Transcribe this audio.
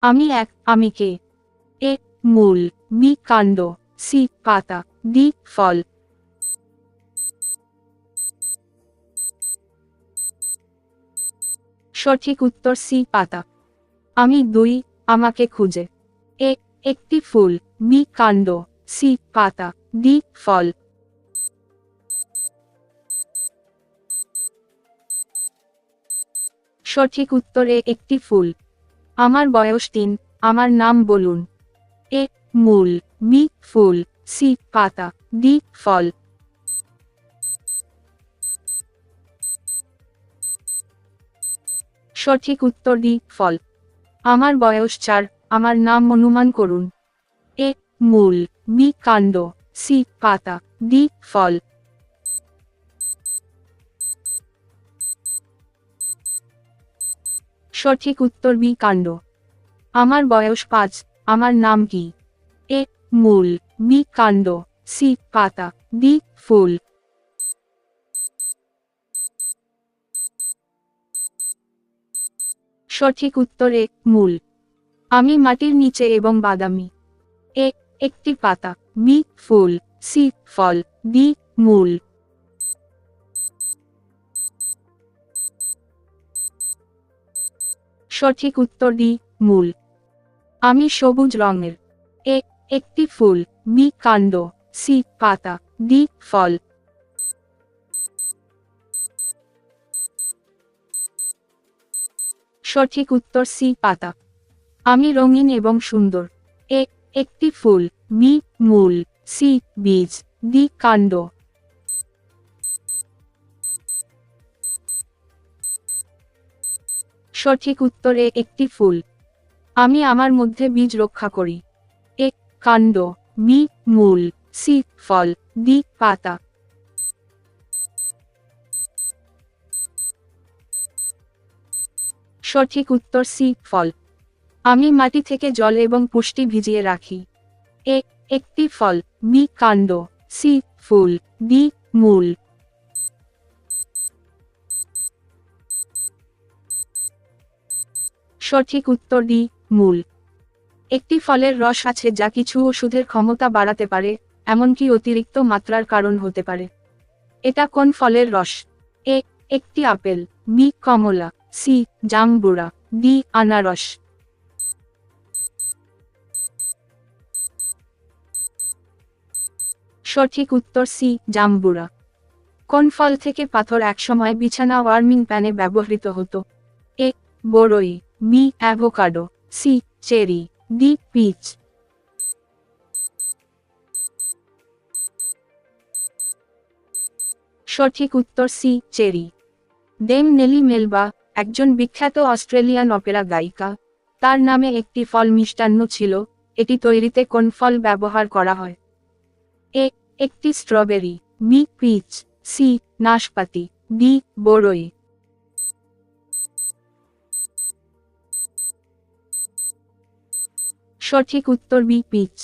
আমি কে? এ মূল, বি কাণ্ড, সি পাতা, ডি ফল। সঠিক উত্তর সি পাতা। আমি 2, আমাকে খুঁজে। এ একটি ফুল, বি কাণ্ড, সি পাতা, ডি ফল। সঠিক উত্তর এ একটি ফুল। আমার বয়স 3, আমার নাম বলুন। এ মূল, বি ফুল, সি পাতা, ডি ফল। সঠিক উত্তর ডি ফল। আমার বয়স 4, আমার নাম অনুমান করুন। এ মূল, বি কাণ্ড, সি পাতা, ডি ফল। সঠিক উত্তর বি কাণ্ড। আমার বয়স 5, আমার নাম কি? এ মূল, বি কাণ্ড, সি পাতা, ডি ফুল। সঠিক উত্তর এ মূল। আমি মাটির নিচে এবং বাদামি। এ একটি পাতা, বি ফুল, সি ফল, ডি মূল। সঠিক উত্তর ডি মূল। আমি সবুজ রঙের। এ একটি ফুল, বি কাণ্ড, সি পাতা, ডি ফল। সঠিক উত্তর সি পাতা। আমি রঙিন এবং সুন্দর। এ একটি ফুল, বি মূল, সি বীজ, ডি কাণ্ড। সঠিক উত্তর এ একটি ফুল। আমি আমার মধ্যে বীজ রক্ষা করি। এ কাণ্ড, বি মূল, সি ফল, ডি পাতা। সঠিক উত্তর সি ফল। আমি মাটি থেকে জল এবং পুষ্টি ভিজিয়ে রাখি। এ একটি ফল, বি কাণ্ড, সি ফুল, ডি মূল। সঠিক উত্তর ডি মূল। একটি ফলের রস আছে যা কিছু ওষুধের ক্ষমতা বাড়াতে পারে, এমনকি অতিরিক্ত মাত্রার কারণ হতে পারে। এটা কোন ফলের রস? এ একটি আপেল, বি কমলা, সি জাম্বুরা, ডি আনারস। সঠিক উত্তর সি জাম্বুরা। কোন ফল থেকে পাথর একসময় বিছানা ওয়ার্মিং প্যানে ব্যবহৃত হতো? এ বরই, B avocado, C cherry, D peach. সঠিক উত্তর C cherry. Dame Nellie Melba একজন বিখ্যাত অস্ট্রেলিয়ান অপেরা গায়িকা। তার নামে একটি ফল মিষ্টান্ন ছিল। এটি তৈরিতে কোন ফল ব্যবহার করা হয়? এ একটি স্ট্রবেরি, বি পিচ, সি নাশপাতি, ডি বরই। সঠিক উত্তর বি পিচ।